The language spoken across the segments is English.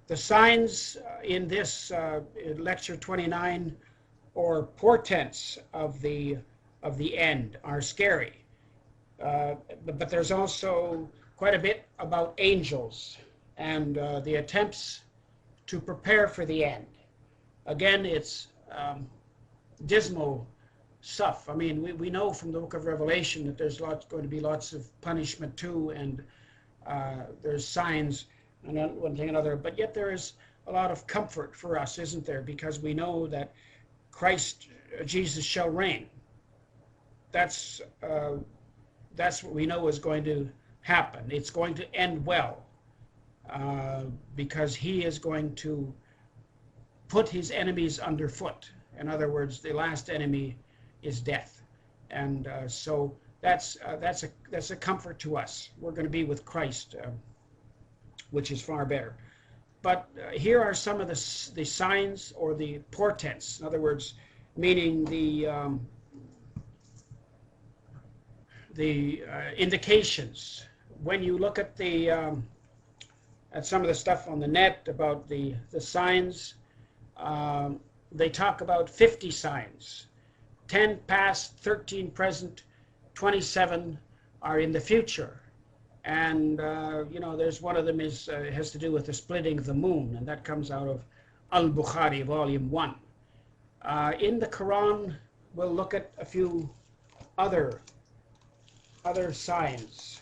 The signs in this lecture 29, or portents of the end, are scary. But there's also quite a bit about angels and the attempts to prepare for the end. Again, it's dismal stuff. I mean, we know from the book of Revelation that there's going to be lots of punishment too, and there's signs and one thing and another. But yet there is a lot of comfort for us, isn't there? Because we know that Christ Jesus shall reign. That's what we know is going to happen. It's going to end well, because he is going to put his enemies underfoot. In other words, the last enemy is death, and so that's a comfort to us. We're going to be with Christ, which is far better. But here are some of the signs or the portents. In other words, meaning the indications. When you look at at some of the stuff on the net about the signs, they talk about 50 signs. 10 past, 13 present, 27 are in the future. And there's one of them has to do with the splitting of the moon, and that comes out of Al-Bukhari, Volume 1. In the Quran, we'll look at a few other signs,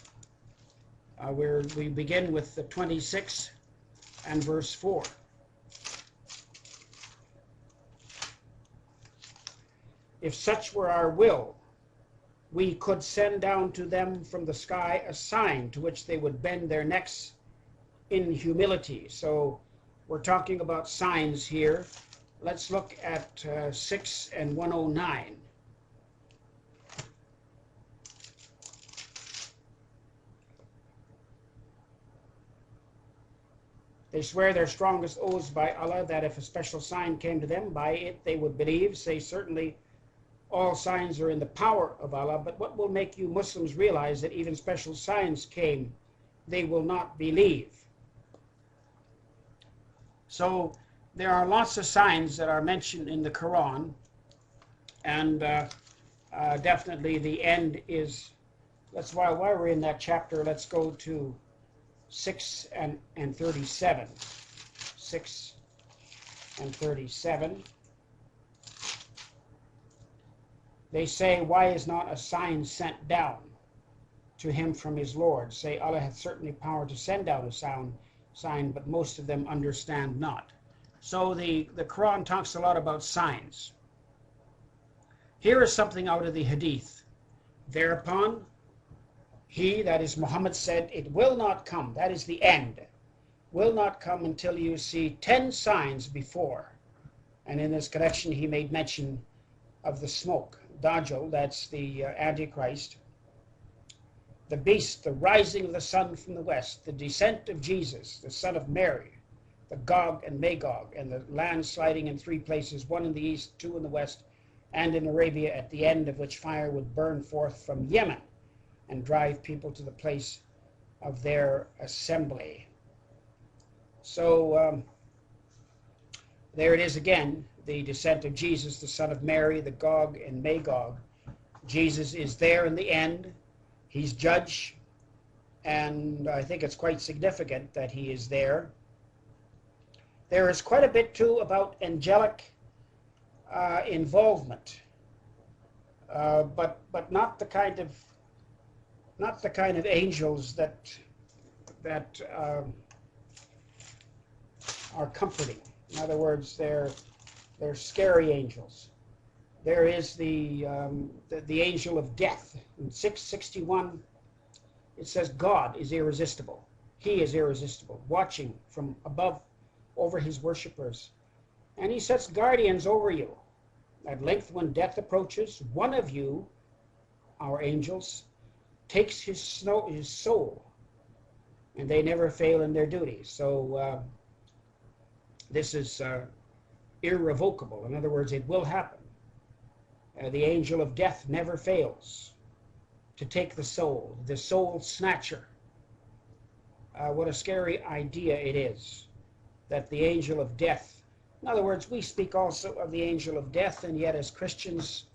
where we begin with the 26 and verse 4. If such were our will, we could send down to them from the sky a sign to which they would bend their necks in humility. So we're talking about signs here. Let's look at 6 and 109. They swear their strongest oaths by Allah that if a special sign came to them, by it they would believe. Say, certainly all signs are in the power of Allah, but what will make you Muslims realize that even special signs came, they will not believe? So there are lots of signs that are mentioned in the Quran, and definitely the end is, while we're in that chapter, let's go to 6 and 37. 6 and 37. They say, why is not a sign sent down to him from his Lord? Say, Allah hath certainly power to send down a sign, but most of them understand not. So the Quran talks a lot about signs. Here is something out of the Hadith. Thereupon, he, that is Muhammad, said, it will not come, that is the end, will not come until you see 10 signs before. And in this connection, he made mention of the smoke. Dajjal, that's the Antichrist, the beast, the rising of the sun from the west, the descent of Jesus, the son of Mary, the Gog and Magog, and the land sliding in 3 places, 1 in the east, 2 in the west, and in Arabia, at the end of which fire would burn forth from Yemen and drive people to the place of their assembly. So there it is again, the descent of Jesus, the son of Mary, the Gog and Magog. Jesus is there in the end. He's judge, and I think it's quite significant that he is there. There is quite a bit too about angelic involvement, but not the kind of angels that are comforting. In other words, they're scary angels. There is the angel of death. In 661, it says God is irresistible. He is irresistible, watching from above over his worshippers. And he sets guardians over you. At length, when death approaches, one of you, our angels, takes his soul, and they never fail in their duty. So this is irrevocable. In other words, it will happen. The angel of death never fails to take the soul snatcher. What a scary idea it is that the angel of death, in other words, we speak also of the angel of death, and yet as Christians,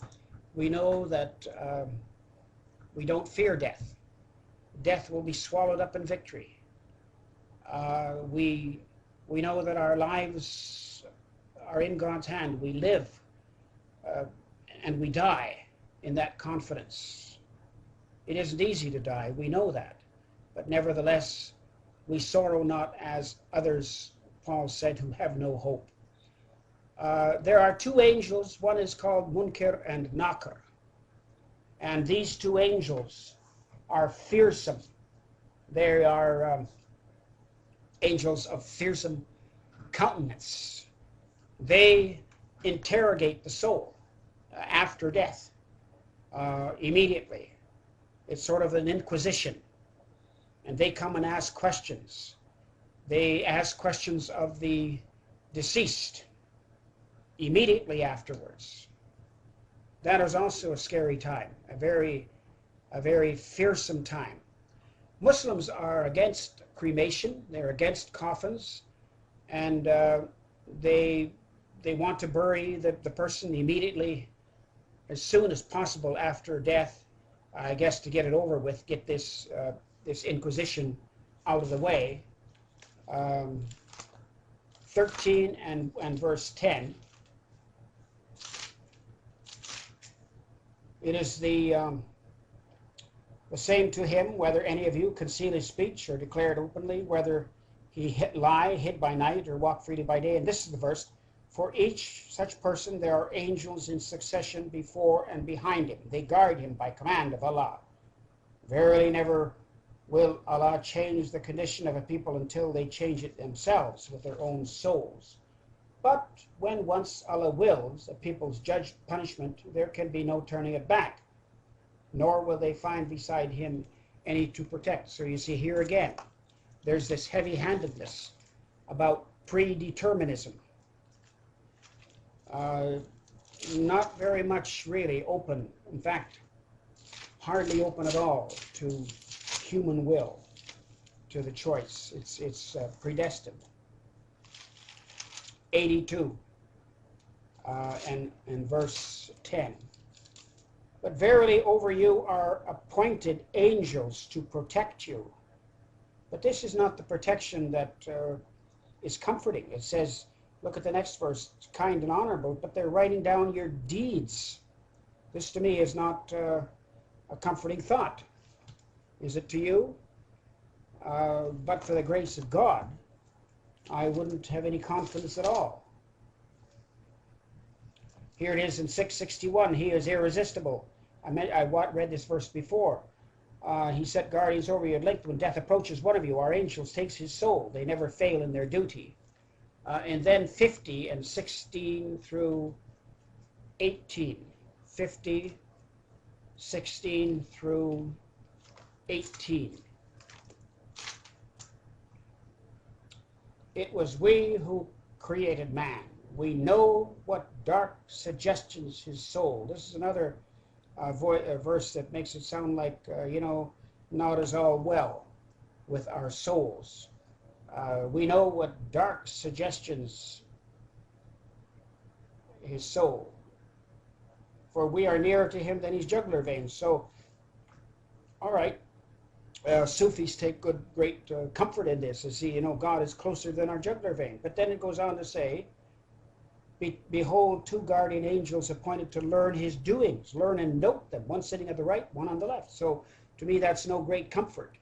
we know that we don't fear death. Death will be swallowed up in victory. We know that our lives are in God's hand. We live and we die in that confidence. It isn't easy to die, we know that. But nevertheless, we sorrow not as others, Paul said, who have no hope. There are two angels. One is called Munkar and Nakir. And these two angels are fearsome. They are angels of fearsome countenance. They interrogate the soul after death, immediately. It's sort of an inquisition. And they come and ask questions. They ask questions of the deceased immediately afterwards. That is also a scary time, a very fearsome time. Muslims are against cremation. They're against coffins, and they want to bury the person immediately, as soon as possible after death, I guess, to get it over with, get this inquisition out of the way. 13 and verse 10. It is the same to him, whether any of you conceal his speech or declare it openly, whether he lie, hid by night, or walk freely by day. And this is the verse. For each such person there are angels in succession before and behind him. They guard him by command of Allah. Verily never will Allah change the condition of a people until they change it themselves with their own souls. But when once Allah wills a people's judged punishment, there can be no turning it back, nor will they find beside him any to protect. So you see here again, there's this heavy-handedness about predeterminism. Not very much really open, in fact, hardly open at all to human will, to the choice. It's predestined. 82 and verse 10. But verily over you are appointed angels to protect you. But this is not the protection that is comforting. It says, look at the next verse, it's kind and honorable, but they're writing down your deeds. This to me is not a comforting thought. Is it to you? But for the grace of God, I wouldn't have any confidence at all. Here it is in 661. He is irresistible. I read this verse before. He set guardians over you at length. When death approaches one of you, our angels takes his soul. They never fail in their duty. And then 50 and 16 through 18. 50, 16 through 18. It was we who created man. We know what dark suggestions his soul. This is another verse that makes it sound like, not as all well with our souls. We know what dark suggestions his soul. For we are nearer to him than his jugular veins. So, all right. Sufis take great comfort in this, to see, God is closer than our jugular vein. But then it goes on to say, behold, two guardian angels appointed to learn his doings, learn and note them, one sitting at the right, one on the left. So to me, that's no great comfort.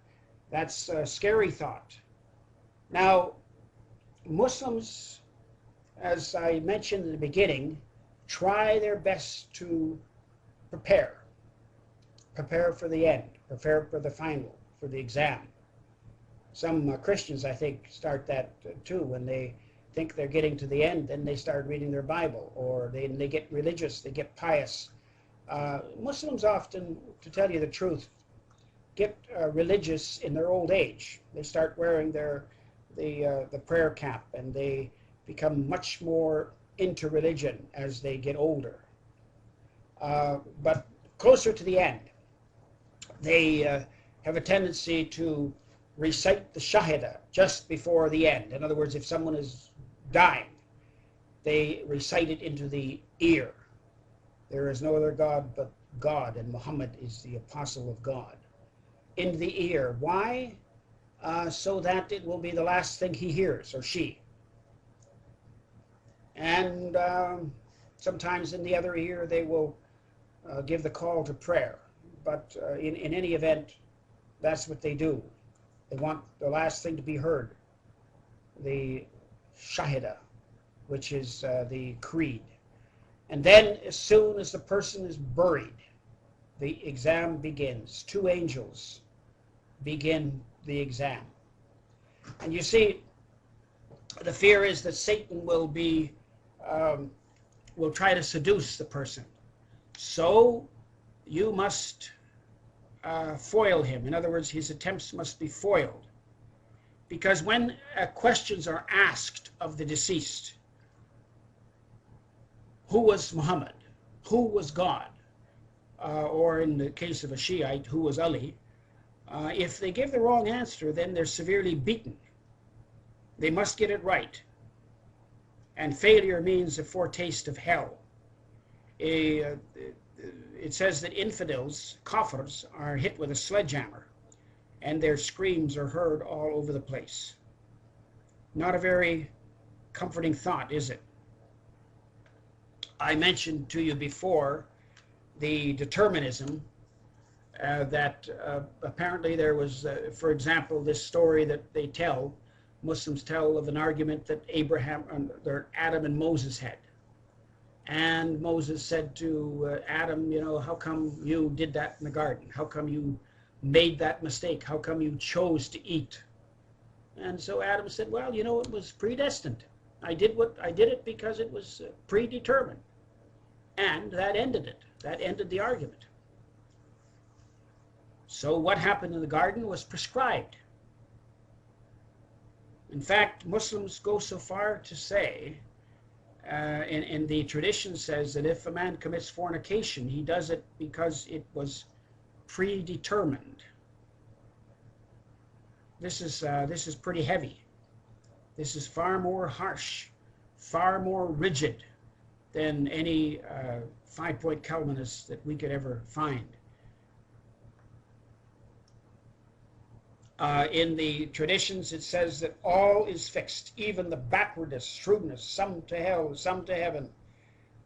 That's a scary thought. Now, Muslims, as I mentioned in the beginning, try their best to prepare for the end, prepare for the final, for the exam. Some Christians, I think, start that too. When they think they're getting to the end, then they start reading their Bible, or they get religious, they get pious. Muslims often, to tell you the truth, get religious in their old age. They start wearing the prayer cap, and they become much more into religion as they get older. But closer to the end, they have a tendency to recite the Shahada just before the end. In other words, if someone is dying, they recite it into the ear. There is no other God but God, and Muhammad is the apostle of God. Into the ear. Why? So that it will be the last thing he hears, or she. And sometimes in the other ear they will give the call to prayer. But in any event, that's what they do. They want the last thing to be heard, the Shahida, which is the creed. And then as soon as the person is buried, the exam begins. 2 angels begin the exam. And you see, the fear is that Satan will try to seduce the person. So you must foil him. In other words, his attempts must be foiled. Because when questions are asked of the deceased, who was Muhammad? Who was God? Or in the case of a Shiite, who was Ali? If they give the wrong answer, then they're severely beaten. They must get it right. And failure means a foretaste of hell. It says that infidels, kafirs, are hit with a sledgehammer, and their screams are heard all over the place. Not a very comforting thought, is it? I mentioned to you before the determinism that apparently there was, for example, this story that they tell, Muslims tell, of an argument that Adam and Moses had. And Moses said to Adam, you know, how come you did that in the garden? How come you made that mistake? How come you chose to eat? And so Adam said, well, you know, it was predestined. I did it because it was predetermined. And that ended it. That ended the argument. So what happened in the garden was prescribed. In fact, Muslims go so far to say, and the tradition says that if a man commits fornication, he does it because it was predetermined. This is pretty heavy. This is far more harsh, far more rigid than any 5-point Calvinist that we could ever find. In the traditions, it says that all is fixed, even the backwardness, shrewdness, some to hell, some to heaven,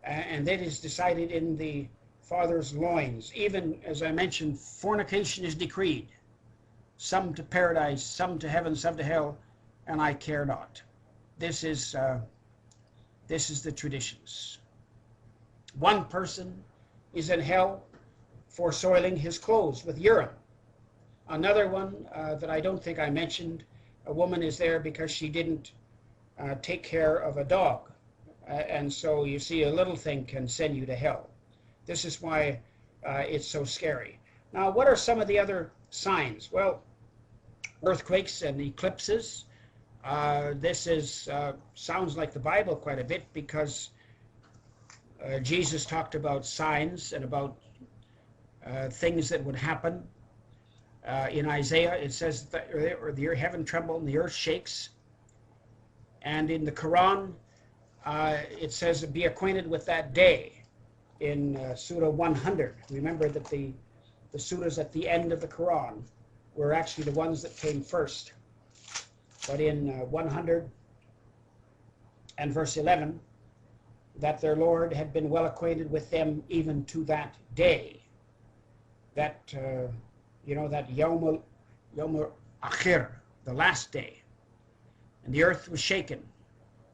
and that is decided in the Father's loins. Even, as I mentioned, fornication is decreed, some to paradise, some to heaven, some to hell, and I care not. This is the traditions. One person is in hell for soiling his clothes with urine. Another one that I don't think I mentioned, a woman is there because she didn't take care of a dog. And so you see, a little thing can send you to hell. This is why it's so scary. Now, what are some of the other signs? Well, earthquakes and eclipses. This sounds like the Bible quite a bit, because Jesus talked about signs and about things that would happen. In Isaiah, it says that the heaven trembles and the earth shakes. And in the Quran, it says, be acquainted with that day in Surah 100. Remember that the surahs at the end of the Quran were actually the ones that came first. But in 100 and verse 11, that their Lord had been well acquainted with them even to that day. That, that Yawm Akhir, the last day. And the earth was shaken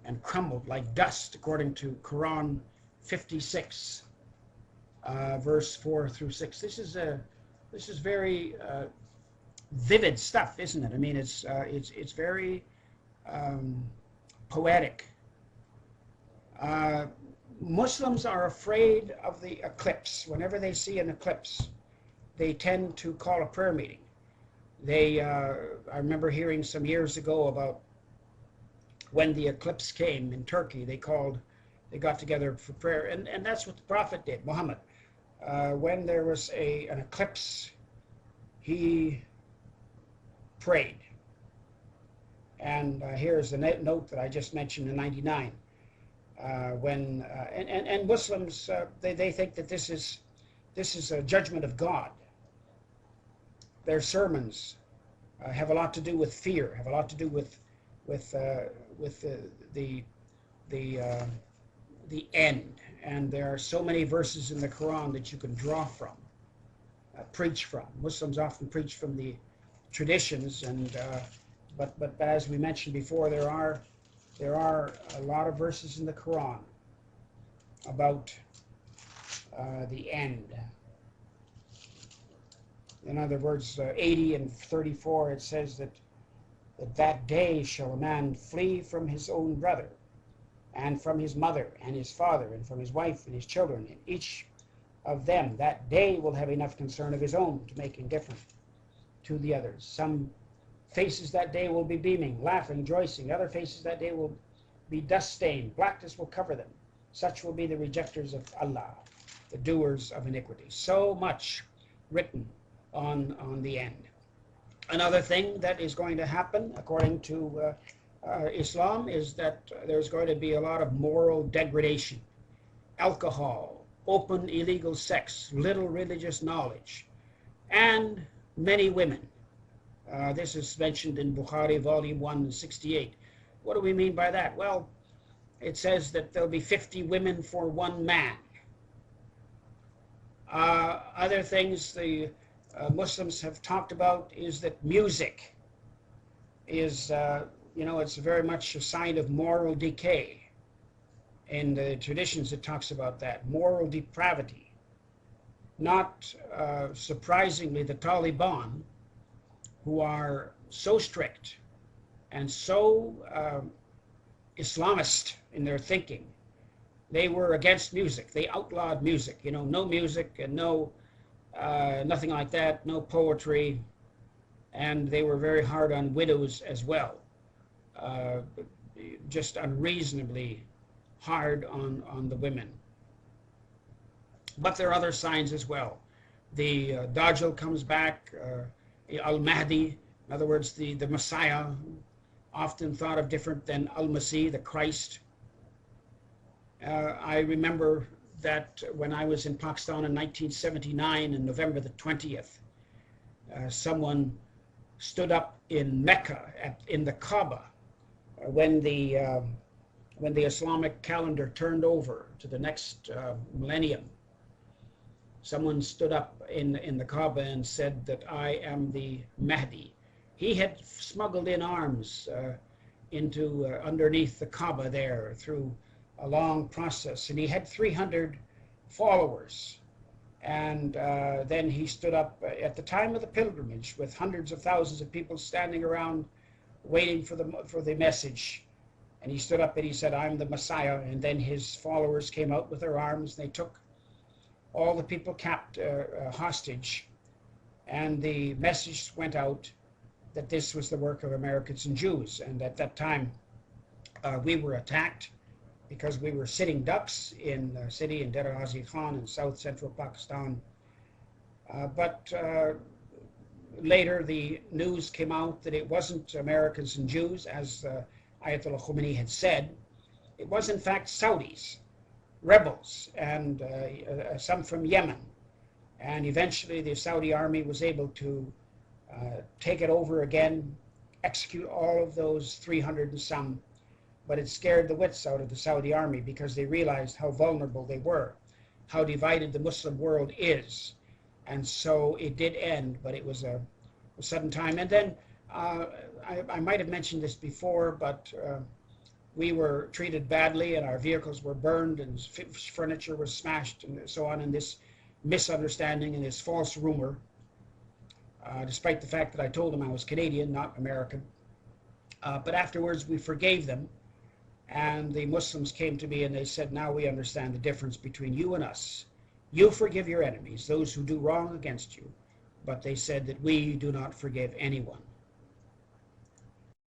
and crumbled like dust, according to Quran 56, verse 4 through 6. This is very vivid stuff, isn't it? I mean, it's very poetic. Muslims are afraid of the eclipse. Whenever they see an eclipse, they tend to call a prayer meeting. I remember hearing some years ago about when the eclipse came in Turkey. They got together for prayer, and that's what the Prophet did, Muhammad. When there was an eclipse, he prayed. And here's the note that I just mentioned in 99. And Muslims, they think that this is a judgment of God. Their sermons have a lot to do with fear, have a lot to do with the end. And there are so many verses in the Quran that you can draw from, preach from. Muslims often preach from the traditions, and but as we mentioned before, there are a lot of verses in the Quran about the end. In other words, 80 and 34, it says that day shall a man flee from his own brother, and from his mother, and his father, and from his wife, and his children, and each of them that day will have enough concern of his own to make him different to the others. Some faces that day will be beaming, laughing, rejoicing. Other faces that day will be dust-stained. Blackness will cover them. Such will be the rejectors of Allah, the doers of iniquity. So much written on the end. Another thing that is going to happen, according to Islam, is that there's going to be a lot of moral degradation. Alcohol, open illegal sex, little religious knowledge, and many women. This is mentioned in Bukhari, Volume 1, 68. What do we mean by that? Well, it says that there'll be 50 women for one man. Other things the Muslims have talked about is that music is, it's very much a sign of moral decay. In the traditions, it talks about that, moral depravity. Not surprisingly, the Taliban, who are so strict and so Islamist in their thinking, they were against music. They outlawed music. No music and no nothing like that, no poetry, and they were very hard on widows as well, just unreasonably hard on the women. But there are other signs as well. The Dajjal comes back, Al-Mahdi, in other words, the Messiah, often thought of different than Al-Masih, the Christ. I remember that when I was in Pakistan in 1979, on November the 20th, someone stood up in Mecca in the Kaaba when the Islamic calendar turned over to the next millennium. Someone stood up in the Kaaba and said that I am the Mahdi. He had smuggled in arms into underneath the Kaaba there through a long process, and he had 300 followers. And then he stood up at the time of the pilgrimage with hundreds of thousands of people standing around waiting for the message. And he stood up and he said, I'm the Messiah. And then his followers came out with their arms, and they took all the people captive, hostage. And the message went out that this was the work of Americans and Jews. And at that time, we were attacked because we were sitting ducks in a city in Dera Ghazi Khan in south central Pakistan. But later the news came out that it wasn't Americans and Jews, as Ayatollah Khomeini had said. It was in fact Saudis, rebels, and some from Yemen. And eventually the Saudi army was able to take it over again, execute all of those 300 and some. But it scared the wits out of the Saudi army because they realized how vulnerable they were, how divided the Muslim world is. And so it did end, but it was a sudden time. And then I might have mentioned this before, but we were treated badly and our vehicles were burned and furniture was smashed and so on, in this misunderstanding and this false rumor, despite the fact that I told them I was Canadian, not American. But afterwards we forgave them. And the Muslims came to me and they said, now we understand the difference between you and us. You forgive your enemies, those who do wrong against you. But they said that we do not forgive anyone.